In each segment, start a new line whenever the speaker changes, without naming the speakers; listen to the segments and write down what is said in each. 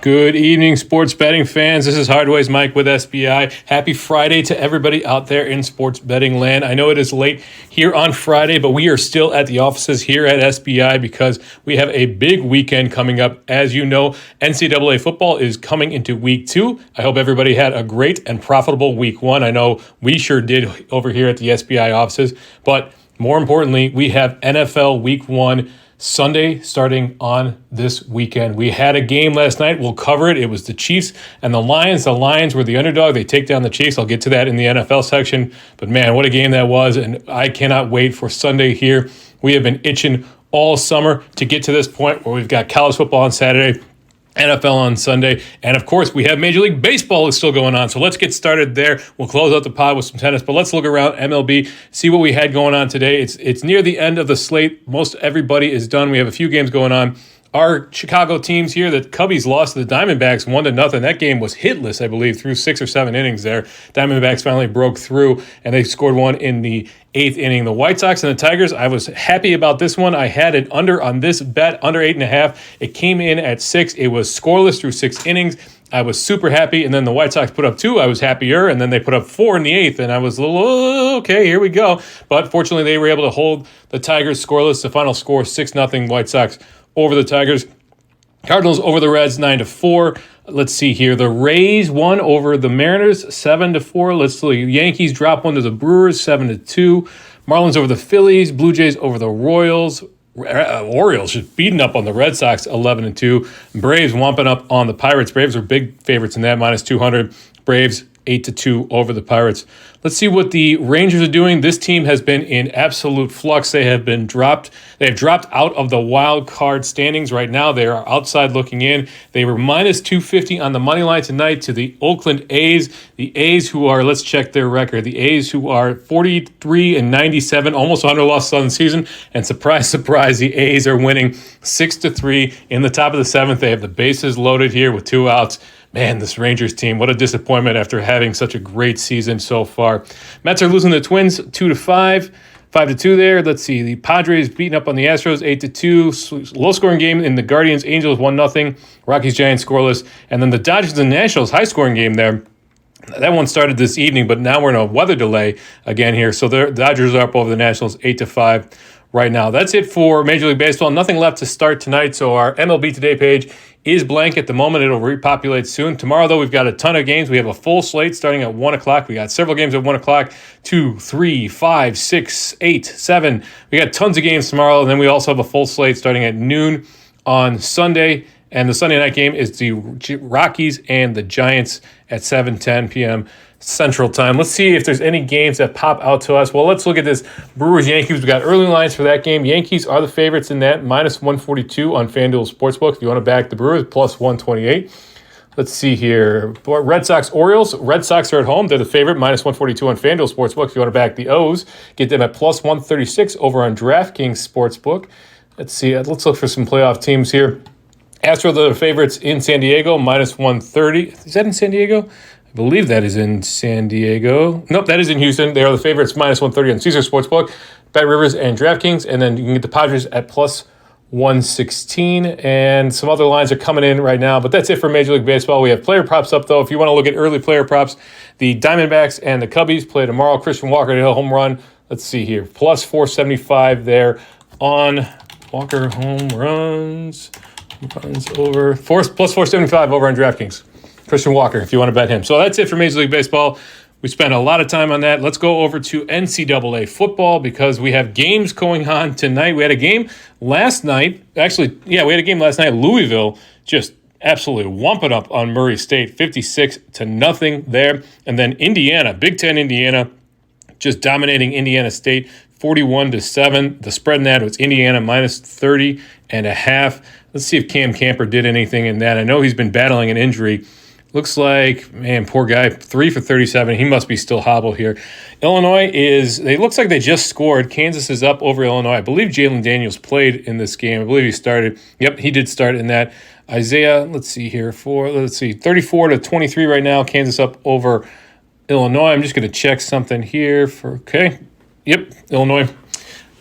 Good evening, sports betting fans. This is Hardways Mike with SBI. Happy Friday to everybody out there in sports betting land. I know it is late here on Friday, but we are still at the offices here at SBI because we have a big weekend coming up. As you know, NCAA football is coming into week 2. I hope everybody had a great and profitable week 1. I know we sure did over here at the SBI offices, but more importantly, we have NFL week 1 Sunday starting on this weekend. We had a game last night. We'll cover it. It was the Chiefs and the Lions. The Lions were the underdog. They take down the Chiefs. I'll get to that in the NFL section. But man, what a game that was. And I cannot wait for Sunday here. We have been itching all summer to get to this point where we've got college football on Saturday, NFL on Sunday, and of course, we have Major League Baseball is still going on. So let's get started there. We'll close out the pod with some tennis, but let's look around MLB, see what we had going on today. It's near the end of the slate. Most everybody is done. We have a few games going on. Our Chicago teams here, the Cubbies lost to the Diamondbacks 1-0. That game was hitless, I believe, through 6 or 7 innings there. Diamondbacks finally broke through, and they scored one in the 8th inning. The White Sox and the Tigers, I was happy about this one. I had it under on this bet, under 8.5. It came in at 6. It was scoreless through 6 innings. I was super happy, and then the White Sox put up 2. I was happier, and then they put up 4 in the 8th, and I was a little, okay, here we go. But fortunately, they were able to hold the Tigers scoreless. The final score, 6-0 White Sox over the Tigers. Cardinals over the Reds, 9-4. Let's see here. The Rays won over the Mariners, 7-4. Let's see. Yankees drop one to the Brewers, 7-2. Marlins over the Phillies. Blue Jays over the Royals. Orioles just beating up on the Red Sox, 11-2. Braves whomping up on the Pirates. Braves are big favorites in that, minus 200. Braves 8-2 over the Pirates. Let's see what the Rangers are doing. This team has been in absolute flux. They have dropped out of the wild card standings right now. They are outside looking in. They were minus 250 on the money line tonight to the Oakland A's. The A's who are, let's check their record. The A's who are 43-97, almost 100 losses on the season. And surprise, surprise, the A's are winning 6-3 in the top of the 7th. They have the bases loaded here with 2 outs. Man, this Rangers team, what a disappointment after having such a great season so far. Mets are losing the Twins 2-5, 5-2 there. Let's see. The Padres beating up on the Astros 8-2. Low-scoring game in the Guardians, Angels 1-0. Rockies, Giants scoreless. And then the Dodgers and Nationals, high-scoring game there. That one started this evening, but now we're in a weather delay again here. So the Dodgers are up over the Nationals 8-5 right now. That's it for Major League Baseball. Nothing left to start tonight. So our MLB Today page is blank at the moment. It'll repopulate soon. Tomorrow, though, we've got a ton of games. We have a full slate starting at 1 o'clock. We got several games at 1 o'clock, 2, 3, 5, 6, 8, 7. We got tons of games tomorrow. And then we also have a full slate starting at noon on Sunday. And the Sunday night game is the Rockies and the Giants at 7:10 p.m. Central Time. Let's see if there's any games that pop out to us. Well, let's look at this Brewers-Yankees. We got early lines for that game. Yankees are the favorites in that, minus 142 on FanDuel Sportsbook. If you want to back the Brewers, plus 128. Let's see here. Red Sox-Orioles. Red Sox are at home. They're the favorite, minus 142 on FanDuel Sportsbook. If you want to back the O's, get them at plus 136 over on DraftKings Sportsbook. Let's see. Let's look for some playoff teams here. Astros are the favorites in San Diego, minus 130. Is that in San Diego? I believe that is in San Diego. Nope, that is in Houston. They are the favorites, minus 130 on Caesar Sportsbook, Bet Rivers, and DraftKings. And then you can get the Padres at plus 116. And some other lines are coming in right now. But that's it for Major League Baseball. We have player props up, though. If you want to look at early player props, the Diamondbacks and the Cubbies play tomorrow. Christian Walker to hit a home run. Let's see here. Plus 475 there on Walker home runs. Over plus 475 over on DraftKings. Christian Walker, if you want to bet him. So that's it for Major League Baseball. We spent a lot of time on that. Let's go over to NCAA football because we have games going on tonight. We had a game last night. Actually, we had a game last night. Louisville just absolutely whumping up on Murray State, 56-0 there. And then Indiana, Big Ten Indiana, just dominating Indiana State, 41-7. The spread in that was Indiana minus 30.5. Let's see if Cam Camper did anything in that. I know he's been battling an injury. Looks like, man, poor guy, 3 for 37. He must be still hobbled here. Illinois looks like they just scored. Kansas is up over Illinois. I believe Jalen Daniels played in this game. I believe he started. Yep, he did start in that. Isaiah, let's see here, 34-23 right now. Kansas up over Illinois. I'm just going to check something here Illinois.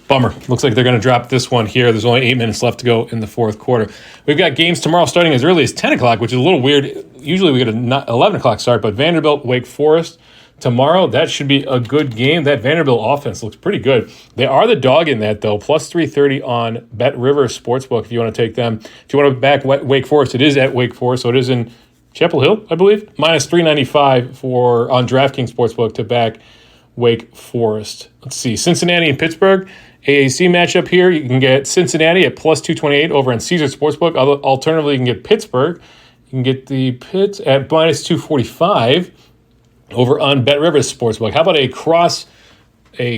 Bummer. Looks like they're going to drop this one here. There's only 8 minutes left to go in the fourth quarter. We've got games tomorrow starting as early as 10 o'clock, which is a little weird. Usually we get an 11 o'clock start, but Vanderbilt, Wake Forest tomorrow. That should be a good game. That Vanderbilt offense looks pretty good. They are the dog in that, though. Plus 330 on Bet Rivers Sportsbook if you want to take them. If you want to back Wake Forest, it is at Wake Forest, so it is in Chapel Hill, I believe. Minus 395 on DraftKings Sportsbook to back Wake Forest. Let's see. Cincinnati and Pittsburgh. AAC matchup here. You can get Cincinnati at plus 228 over on Caesar Sportsbook. Alternatively, you can get Pittsburgh. You can get the Pits at minus 245 over on Bet Rivers Sportsbook. How about a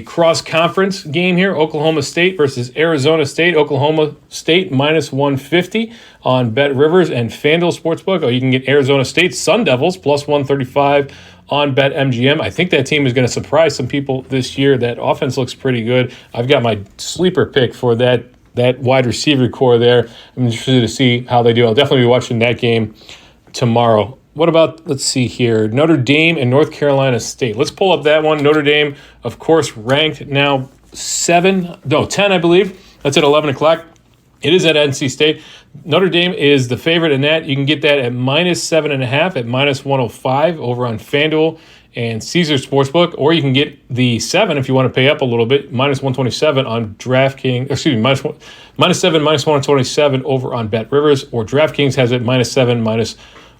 cross-conference game here? Oklahoma State versus Arizona State. Oklahoma State minus 150 on Bet Rivers and FanDuel Sportsbook. Or you can get Arizona State Sun Devils plus 135 on BetMGM. I think that team is going to surprise some people this year. That offense looks pretty good. I've got my sleeper pick for that wide receiver core there. I'm interested to see how they do. I'll definitely be watching that game tomorrow. What about, let's see here, Notre Dame and North Carolina State. Let's pull up that one. Notre Dame, of course, ranked now 10, I believe. That's at 11 o'clock. It is at NC State. Notre Dame is the favorite in that. You can get that at minus 7.5 at minus 105 over on FanDuel and Caesar Sportsbook, or you can get the 7 if you want to pay up a little bit, minus 127 on DraftKings. Excuse me, minus 7, minus 127 over on Bet Rivers, or DraftKings has it minus 7, minus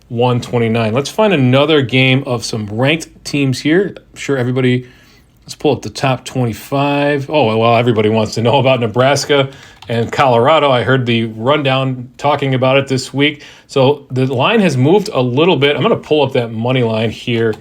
129. Let's find another game of some ranked teams here. I'm sure everybody. Let's pull up the top 25. Oh, well, everybody wants to know about Nebraska and Colorado. I heard the rundown talking about it this week. So the line has moved a little bit. I'm going to pull up that money line here.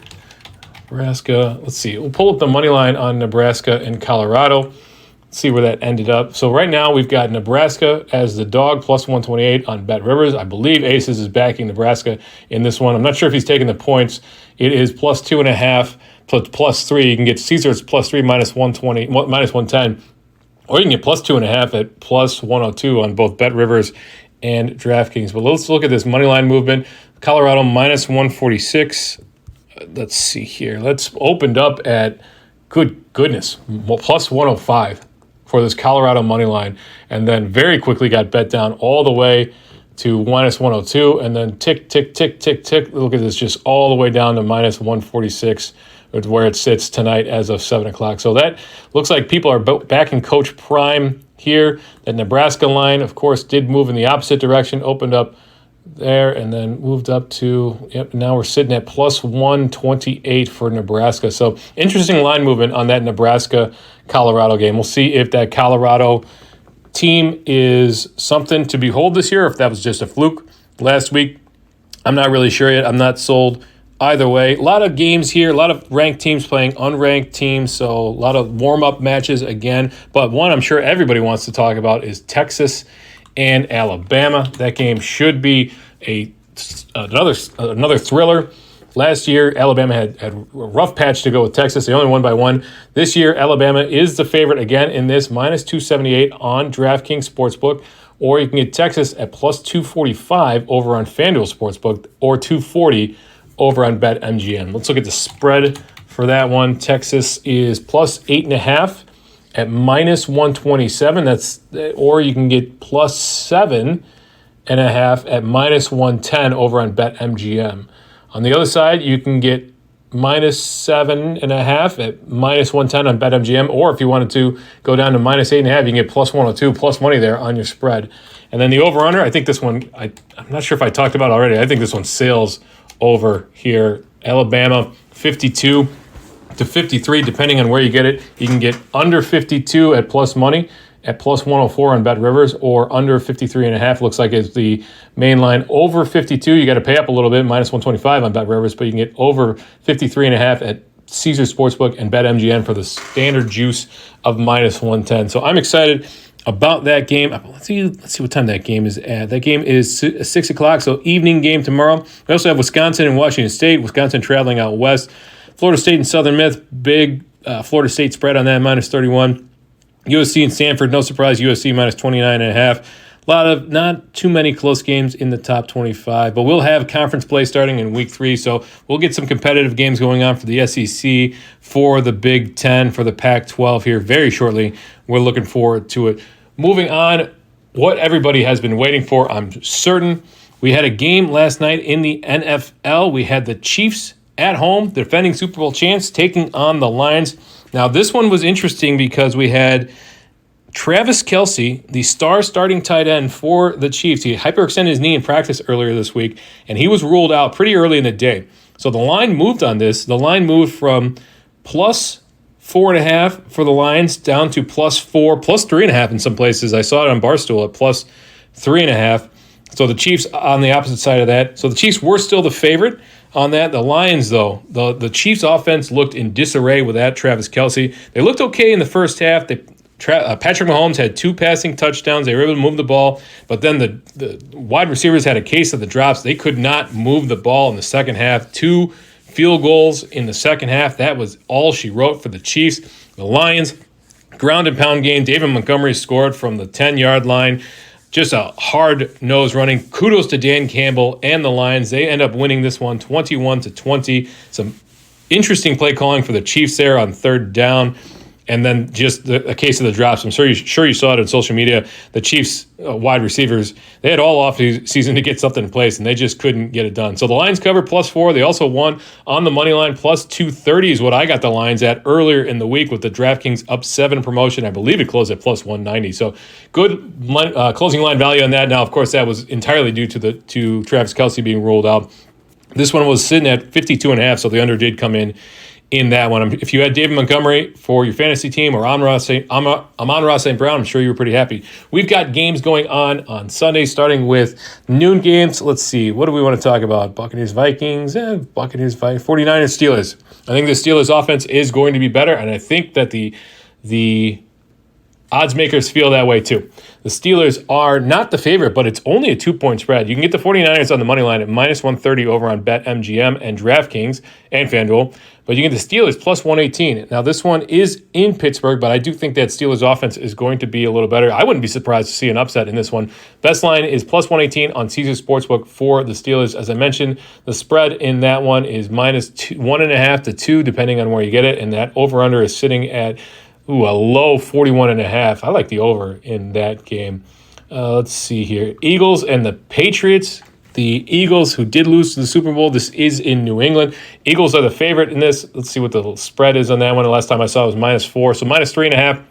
Nebraska, let's see. We'll pull up the money line on Nebraska and Colorado. Let's see where that ended up. So right now we've got Nebraska as the dog, plus 128 on Bet Rivers. I believe Aces is backing Nebraska in this one. I'm not sure if he's taking the points. It is plus 2.5. Plus 3, you can get Caesars plus 3 minus 120, minus 110, or you can get plus 2.5 at plus 102 on both Bet Rivers and DraftKings. But let's look at this money line movement. Colorado minus 146. Let's see here. Let's opened up at goodness plus 105 for this Colorado money line, and then very quickly got bet down all the way to minus 102, and then tick. Look at this, just all the way down to minus 146. Where it sits tonight as of 7 o'clock. So that looks like people are back in Coach Prime here. That Nebraska line, of course, did move in the opposite direction, opened up there, and then moved up to, now we're sitting at plus 128 for Nebraska. So interesting line movement on that Nebraska-Colorado game. We'll see if that Colorado team is something to behold this year, or if that was just a fluke last week. I'm not really sure yet. I'm not sold either way. A lot of games here, a lot of ranked teams playing unranked teams, so a lot of warm-up matches again. But one I'm sure everybody wants to talk about is Texas and Alabama. That game should be another thriller. Last year, Alabama had a rough patch to go with Texas. They only won by 1. This year, Alabama is the favorite again in this, minus 278 on DraftKings Sportsbook. Or you can get Texas at plus 245 over on FanDuel Sportsbook, or 240 over on BetMGM. Let's look at the spread for that one. Texas is plus 8.5 at minus 127. Or you can get plus 7.5 at minus 110 over on BetMGM. On the other side, you can get minus 7.5 at minus 110 on BetMGM. Or if you wanted to go down to minus 8.5, you can get plus 102, plus money there on your spread. And then the over-under, I think this one, I'm not sure if I talked about it already. I think this one sails over here. Alabama 52 to 53, depending on where you get it. You can get under 52 at plus money at plus 104 on Bet Rivers, or under 53.5. Looks like it's the main line. Over 52, you got to pay up a little bit, minus 125 on Bet Rivers, but you can get over 53.5 at Caesar Sportsbook and BetMGM for the standard juice of minus 110. So I'm excited about that game. Let's see what time that game is at. That game is 6 o'clock, so evening game tomorrow. We also have Wisconsin and Washington State. Wisconsin traveling out west. Florida State and Southern Miss, big Florida State spread on that, minus 31. USC and Stanford, no surprise, USC minus 29.5. not too many close games in the top 25, but we'll have conference play starting in week 3, so we'll get some competitive games going on for the SEC, for the Big Ten, for the Pac-12 here very shortly. We're looking forward to it. Moving on, what everybody has been waiting for, I'm certain. We had a game last night in the NFL. We had the Chiefs at home, defending Super Bowl champs, taking on the Lions. Now, this one was interesting because we had Travis Kelce, the star starting tight end for the Chiefs. He hyperextended his knee in practice earlier this week, and he was ruled out pretty early in the day. So the line moved on this. The line moved from plus 4.5 for the Lions down to plus 4, plus 3.5 in some places. I saw it on Barstool at plus 3.5. So the Chiefs on the opposite side of that. So the Chiefs were still the favorite on that. The Lions, though, the Chiefs' offense looked in disarray without Travis Kelce. They looked okay in the first half. Patrick Mahomes had 2 passing touchdowns. They were able to move the ball, but then the wide receivers had a case of the drops. They could not move the ball in the second half. 2 field goals in the second half. That was all she wrote for the Chiefs. The Lions, ground and pound game. David Montgomery scored from the 10-yard line. Just a hard-nosed running. Kudos to Dan Campbell and the Lions. They end up winning this one 21-20. Some interesting play calling for the Chiefs there on third down. And then just a case of the drops. I'm sure you saw it on social media. The Chiefs wide receivers, they had all off season to get something in place, and they just couldn't get it done. So the Lions covered plus 4. They also won on the money line. Plus 230 is what I got the Lions at earlier in the week with the DraftKings up 7 promotion. I believe it closed at plus 190. So good closing line value on that. Now, of course, that was entirely due to Travis Kelce being ruled out. This one was sitting at 52.5, so the under did come in that one. If you had David Montgomery for your fantasy team or Amon-Ra St. Brown, I'm sure you were pretty happy. We've got games going on Sunday, starting with noon games. Let's see. What do we want to talk about? Buccaneers, Vikings, 49ers, Steelers. I think the Steelers offense is going to be better, and I think that the odds makers feel that way too. The Steelers are not the favorite, but it's only a 2-point spread. You can get the 49ers on the money line at minus 130 over on BetMGM and DraftKings and FanDuel. But you get the Steelers plus 118. Now, this one is in Pittsburgh, but I do think that Steelers offense is going to be a little better. I wouldn't be surprised to see an upset in this one. Best line is plus 118 on Caesars Sportsbook for the Steelers. As I mentioned, the spread in that one is minus 1.5 to 2, depending on where you get it. And that over-under is sitting at a low 41.5. I like the over in that game. Let's see here. Eagles and the Patriots. The Eagles, who did lose to the Super Bowl, this is in New England. Eagles are the favorite in this. Let's see what the spread is on that one. The last time I saw it was minus 4. So minus 3.5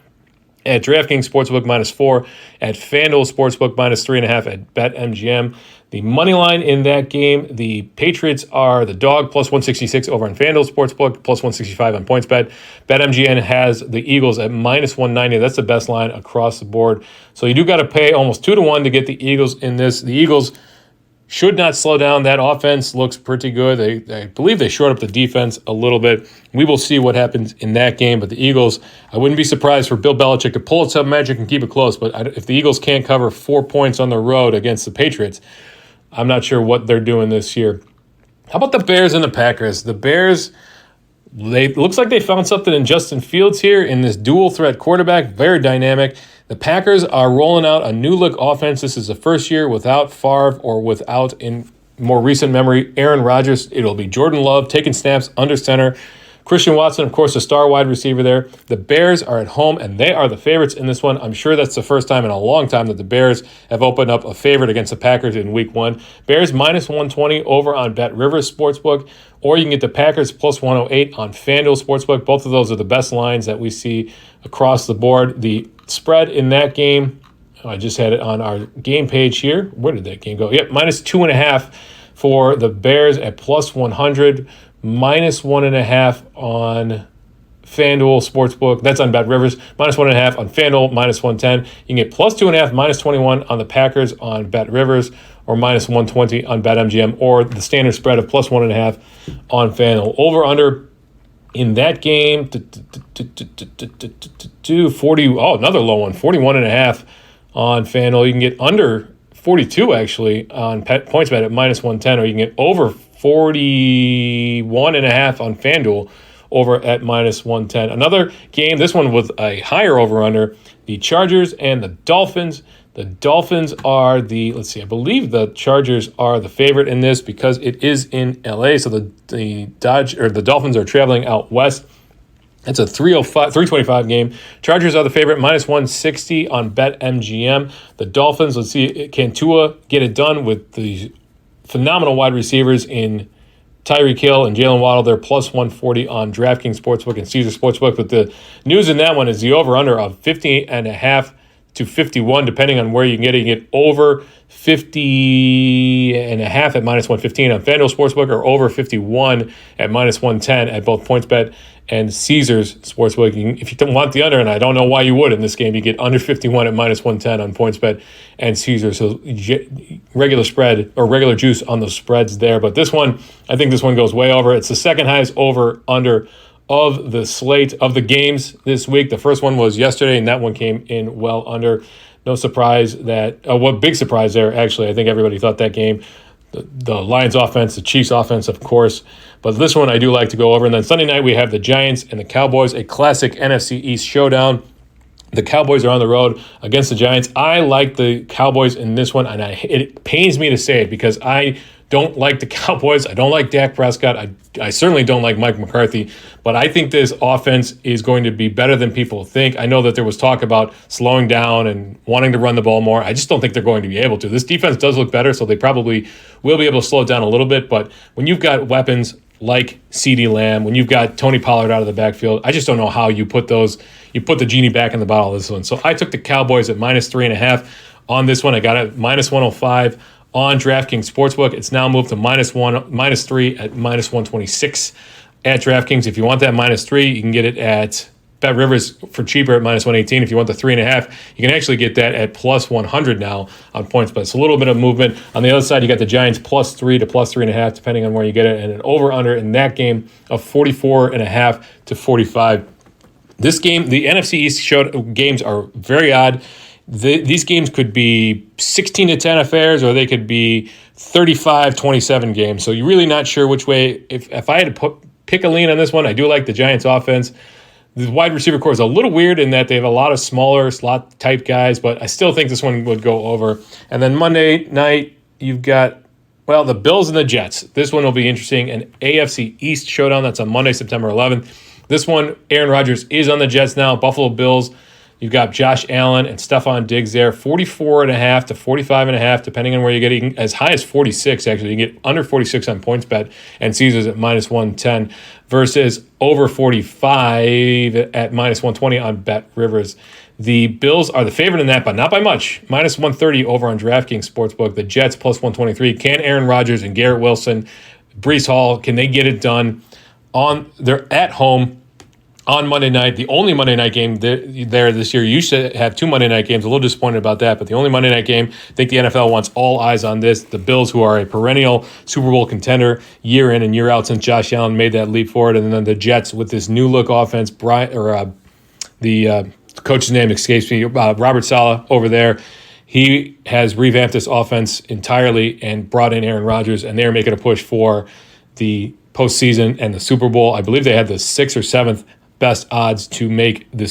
at DraftKings Sportsbook, minus 4 at FanDuel Sportsbook, minus 3.5 at BetMGM. The money line in that game, the Patriots are the dog, plus 166 over on FanDuel Sportsbook, plus 165 on PointsBet. BetMGM has the Eagles at minus 190. That's the best line across the board. So you do got to pay almost 2-1 to get the Eagles in this. The Eagles should not slow down. That offense looks pretty good. I believe they shored up the defense a little bit. We will see what happens in that game. But the Eagles, I wouldn't be surprised for Bill Belichick to pull it some magic and keep it close. But if the Eagles can't cover 4 points on the road against the Patriots, I'm not sure what they're doing this year. How about the Bears and the Packers? The Bears, looks like they found something in Justin Fields here in this dual threat quarterback. Very dynamic. The Packers are rolling out a new look offense. This is the first year without Favre or without, in more recent memory, Aaron Rodgers. It'll be Jordan Love taking snaps under center. Christian Watson, of course, a star wide receiver there. The Bears are at home, and they are the favorites in this one. I'm sure that's the first time in a long time that the Bears have opened up a favorite against the Packers in Week 1. Bears minus 120 over on BetRivers Sportsbook, or you can get the Packers plus 108 on FanDuel Sportsbook. Both of those are the best lines that we see across the board. The spread in that game, I just had it on our game page here. Where did that game go? Yep, minus 2.5 for the Bears at plus 100. Minus 1.5 on FanDuel Sportsbook. That's on BetRivers. Minus 1.5 on FanDuel. Minus 110. You can get plus 2.5, minus 21 on the Packers on BetRivers, or minus 120 on BetMGM, or the standard spread of plus 1.5 on FanDuel. Over under in that game, 40. Oh, another low one. 41.5 on FanDuel. You can get under 42 actually on PointsBet at minus 110, or you can get over 41.5 on FanDuel over at minus 110. Another game, this one with a higher over-under, the Chargers and the Dolphins. The Dolphins are I believe the Chargers are the favorite in this because it is in LA. So the Dolphins are traveling out west. It's a 325 game. Chargers are the favorite, minus 160 on BetMGM. The Dolphins, let's see, can Tua get it done with the phenomenal wide receivers in Tyreek Hill and Jalen Waddle? They're plus 140 on DraftKings Sportsbook and Caesar Sportsbook. But the news in that one is the over-under of 50.5 to 51, depending on where you can get it. You can get over 50.5 at minus 115 on FanDuel Sportsbook or over 51 at minus 110 at both PointsBet and Caesars Sportsbook. If you don't want the under, and I don't know why you would in this game, you get under 51 at minus 110 on PointsBet and Caesars. So regular spread or regular juice on those spreads there. But this one, I think this one goes way over. It's the second highest over-under of the slate of the games this week. The first one was yesterday, and that one came in well under. No surprise that, big surprise there, actually. I think everybody thought that game, the Lions offense, the Chiefs offense, of course. But this one I do like to go over. And then Sunday night we have the Giants and the Cowboys, a classic NFC East showdown. The Cowboys are on the road against the Giants. I like the Cowboys in this one, and it pains me to say it because I don't like the Cowboys. I don't like Dak Prescott. I certainly don't like Mike McCarthy. But I think this offense is going to be better than people think. I know that there was talk about slowing down and wanting to run the ball more. I just don't think they're going to be able to. This defense does look better, so they probably will be able to slow it down a little bit. But when you've got weapons like CeeDee Lamb, when you've got Tony Pollard out of the backfield, I just don't know how you put the genie back in the bottle of this one. So I took the Cowboys at minus 3.5 on this one. I got it minus 105 on DraftKings Sportsbook. It's now moved to minus 3 at minus 126 at DraftKings. If you want that minus 3, you can get it at BetRivers for cheaper at minus 118. If you want the 3.5, you can actually get that at plus 100 now on PointsBet. It's a little bit of movement. On the other side, you got the Giants plus 3 to plus 3.5, depending on where you get it, and an over-under in that game of 44.5 to 45. This game, the NFC East games are very odd. These games could be 16-10 affairs, or they could be 35-27 games. So you're really not sure which way. If I had to pick a lean on this one, I do like the Giants offense. The wide receiver core is a little weird in that they have a lot of smaller slot-type guys, but I still think this one would go over. And then Monday night, you've got, the Bills and the Jets. This one will be interesting. An AFC East showdown. That's on Monday, September 11th. This one, Aaron Rodgers is on the Jets now. Buffalo Bills. You've got Josh Allen and Stephon Diggs there, 44.5 to 45.5, depending on where you get it. As high as 46, actually. You can get under 46 on PointsBet and Caesars at minus 110 versus over 45 at minus 120 on BetRivers. The Bills are the favorite in that, but not by much. Minus 130 over on DraftKings Sportsbook. The Jets plus 123. Can Aaron Rodgers and Garrett Wilson, Breece Hall, can they get it done? They're at home on Monday night, the only Monday night game there this year. You used to have 2 Monday night games. A little disappointed about that, but the only Monday night game, I think the NFL wants all eyes on this. The Bills, who are a perennial Super Bowl contender year in and year out since Josh Allen made that leap forward, and then the Jets with this new look offense. The coach's name escapes me. Robert Saleh over there. He has revamped this offense entirely and brought in Aaron Rodgers, and they're making a push for the postseason and the Super Bowl. I believe they had the 6th or 7th best odds to win the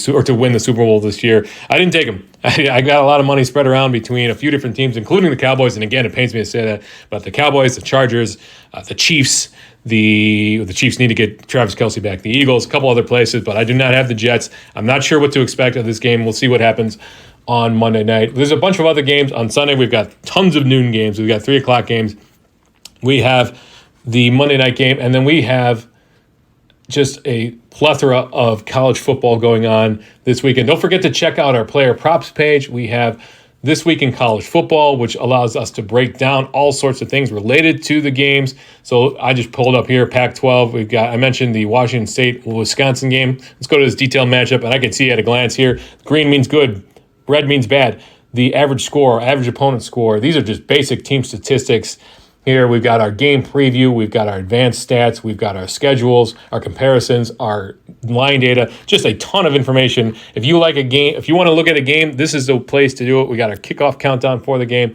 Super Bowl this year. I didn't take them. I got a lot of money spread around between a few different teams, including the Cowboys. And again, it pains me to say that, but the Cowboys, the Chargers, the Chiefs. The Chiefs need to get Travis Kelce back. The Eagles, a couple other places, but I do not have the Jets. I'm not sure what to expect of this game. We'll see what happens on Monday night. There's a bunch of other games on Sunday. We've got tons of noon games. We've got 3 o'clock games. We have the Monday night game, and then we have just a plethora of college football going on this weekend. Don't forget to check out our player props page. We have This Week in College Football, which allows us to break down all sorts of things related to the games. So I just pulled up here Pac-12. I mentioned the Washington State-Wisconsin game. Let's go to this detailed matchup, and I can see at a glance here, green means good, red means bad. The average score, average opponent score, these are just basic team statistics. Here we've got our game preview, we've got our advanced stats, we've got our schedules, our comparisons, our line data, just a ton of information. If you like a game, if you want to look at a game, this is the place to do it. We got our kickoff countdown for the game,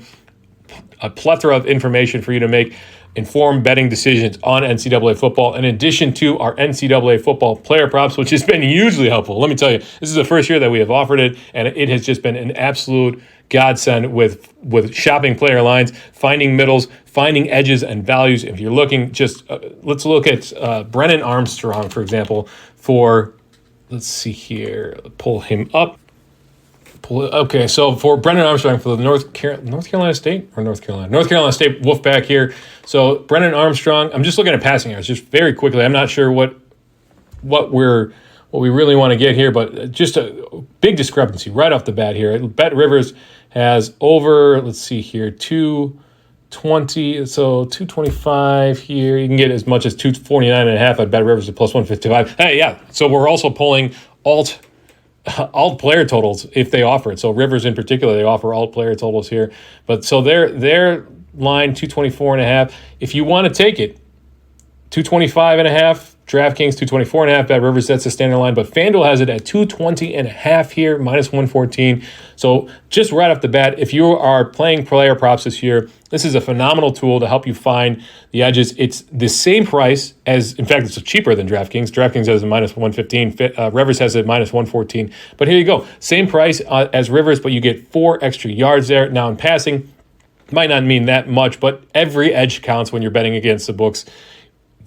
a plethora of information for you to make informed betting decisions on NCAA football, in addition to our NCAA football player props, which has been hugely helpful. Let me tell you, this is the first year that we have offered it, and it has just been an absolute godsend with shopping player lines, finding middles, finding edges and values. If you're looking, let's look at Brennan Armstrong, for example, let's see here, pull him up. Okay, so for Brennan Armstrong for the North Carolina State Wolfpack here. So Brennan Armstrong, I'm just looking at passing yards just very quickly. I'm not sure what we really want to get here, but just a big discrepancy right off the bat here. Bet Rivers has over, let's see here, 220, so 225 here. You can get as much as 249.5 at Bet Rivers at plus 155. Hey, yeah, so we're also pulling alt player totals if they offer it. So Rivers in particular, they offer alt player totals here. But so their line 224.5. If you want to take it, 225.5. DraftKings 224.5. Bet Rivers, that's the standard line, but FanDuel has it at 220.5 here, minus 114. So just right off the bat, if you are playing player props this year, this is a phenomenal tool to help you find the edges. It's the same price as, in fact, it's cheaper than DraftKings. DraftKings has a minus 115. Rivers has a minus 114. But here you go, same price as Rivers, but you get 4 extra yards there. Now in passing, might not mean that much, but every edge counts when you're betting against the books.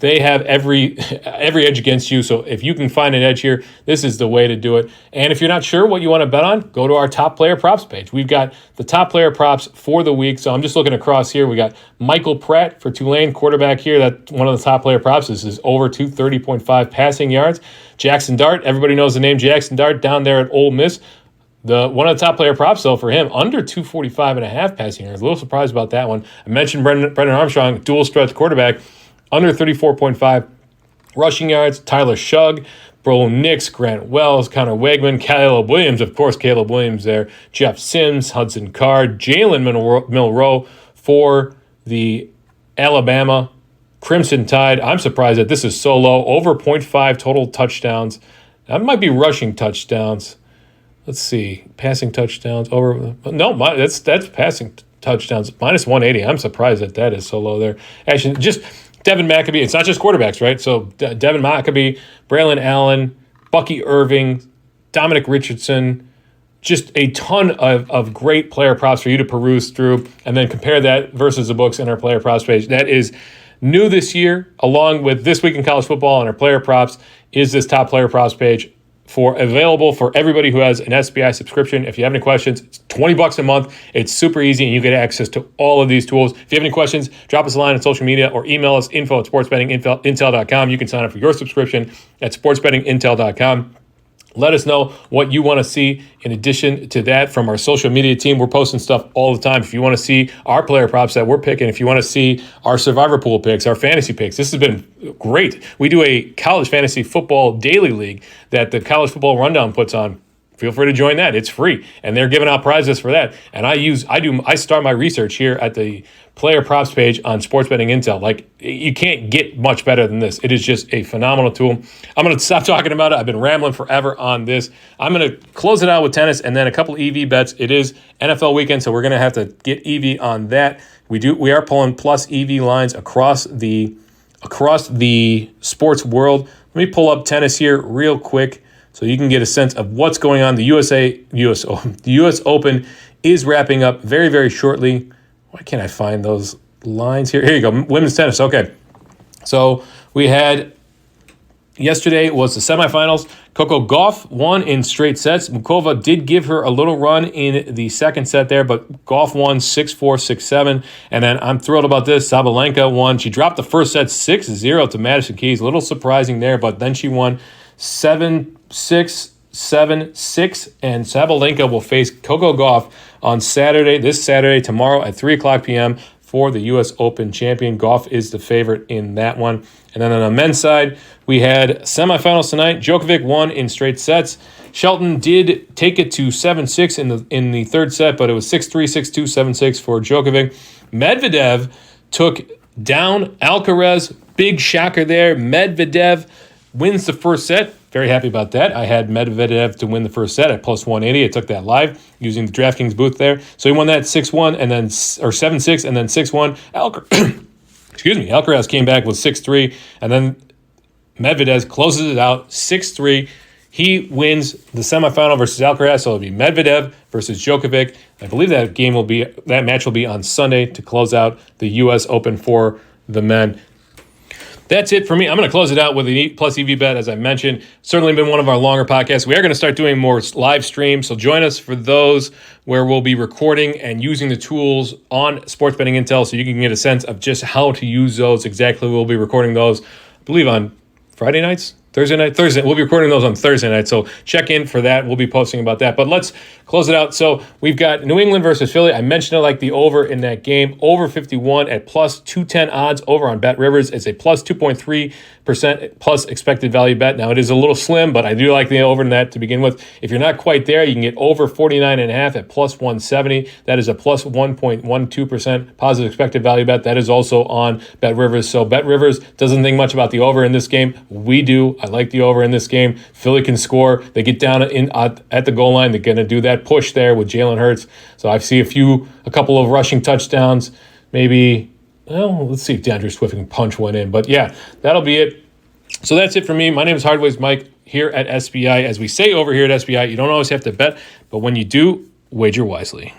They have every edge against you. So if you can find an edge here, this is the way to do it. And if you're not sure what you want to bet on, go to our top player props page. We've got the top player props for the week. So I'm just looking across here. We got Michael Pratt for Tulane, quarterback here. That's one of the top player props. This is over 230.5 passing yards. Jackson Dart, everybody knows the name Jackson Dart down there at Ole Miss. One of the top player props, though, for him, under 245.5 passing yards. A little surprised about that one. I mentioned Brendan Armstrong, dual stretch quarterback. Under 34.5 rushing yards. Tyler Shugg, Bro Nix, Grant Wells, Connor Wegman, Caleb Williams, of course, Caleb Williams there, Jeff Sims, Hudson Card, Jalen Milroe for the Alabama Crimson Tide. I'm surprised that this is so low. Over 0.5 total touchdowns. That might be rushing touchdowns. Let's see. Passing touchdowns over. No, that's passing touchdowns. Minus 180. I'm surprised that is so low there. Actually, just Devin McAbee. It's not just quarterbacks, right? So Devin McAbee, Braylon Allen, Bucky Irving, Dominic Richardson. Just a ton of great player props for you to peruse through, and then compare that versus the books in our player props page. That is new this year, along with This Week in College Football and our player props, is this top player props page available for everybody who has an SBI subscription. If you have any questions, it's $20 a month. It's super easy, and you get access to all of these tools. If you have any questions, drop us a line on social media or email us info@sportsbettingintel.com. You can sign up for your subscription at sportsbettingintel.com. Let us know what you want to see in addition to that from our social media team. We're posting stuff all the time. If you want to see our player props that we're picking, if you want to see our survivor pool picks, our fantasy picks, this has been great. We do a college fantasy football daily league that the College Football Rundown puts on. Feel free to join that. It's free, and they're giving out prizes for that. And I start my research here at the player props page on Sports Betting Intel. Like, you can't get much better than this. It is just a phenomenal tool. I'm going to stop talking about it. I've been rambling forever on this. I'm going to close it out with tennis and then a couple EV bets. It is NFL weekend, so we're going to have to get EV on that. We are pulling plus EV lines across the sports world. Let me pull up tennis here real quick so you can get a sense of what's going on. The US Open is wrapping up very, very shortly. Why can't I find those lines here? Here you go, women's tennis. Okay, so we had yesterday was the semifinals. Coco Gauff won in straight sets. Mukova did give her a little run in the second set there, but Gauff won 6-4, 6-7. And then I'm thrilled about this. Sabalenka won. She dropped the first set 6-0 to Madison Keys. A little surprising there, but then she won 7-6, 7-6, and Sabalenka will face Coco Gauff on this Saturday, tomorrow at 3 o'clock p.m. for the U.S. Open champion. Gauff is the favorite in that one. And then on the men's side, we had semifinals tonight. Djokovic won in straight sets. Shelton did take it to 7-6 in the third set, but it was 6-3, 6-2, 7-6 for Djokovic. Medvedev took down Alcaraz. Big shocker there. Medvedev wins the first set. Very happy about that. I had Medvedev to win the first set at plus 180. I took that live using the DraftKings booth there. So he won that 6-1 and then 7-6 and then 6-1. Alcaraz came back with 6-3, and then Medvedev closes it out 6-3. he wins the semifinal versus Alcaraz. So it'll be Medvedev versus Djokovic. I believe that match will be on Sunday to close out the U.S. Open for the men. That's it for me. I'm going to close it out with an plus EV bet, as I mentioned. Certainly been one of our longer podcasts. We are going to start doing more live streams, so join us for those where we'll be recording and using the tools on Sports Betting Intel so you can get a sense of just how to use those exactly. We'll be recording those, I believe, on Friday nights? Thursday. We'll be recording those on Thursday night, so check in for that. We'll be posting about that. But let's close it out. So we've got New England versus Philly. I mentioned I like the over in that game. Over 51 at plus 210 odds over on Bet Rivers. It's a plus 2.3% plus expected value bet. Now, it is a little slim, but I do like the over in that to begin with. If you're not quite there, you can get over 49.5 at plus 170. That is a plus 1.12% positive expected value bet. That is also on Bet Rivers. So Bet Rivers doesn't think much about the over in this game. We do. I like the over in this game. Philly can score. They get down at the goal line. They're going to do that push there with Jalen Hurts. So I see a couple of rushing touchdowns. Maybe, well, let's see if DeAndre Swift can punch one in. But yeah, that'll be it. So that's it for me. My name is Hardways Mike here at SBI. As we say over here at SBI, you don't always have to bet, but when you do, wager wisely.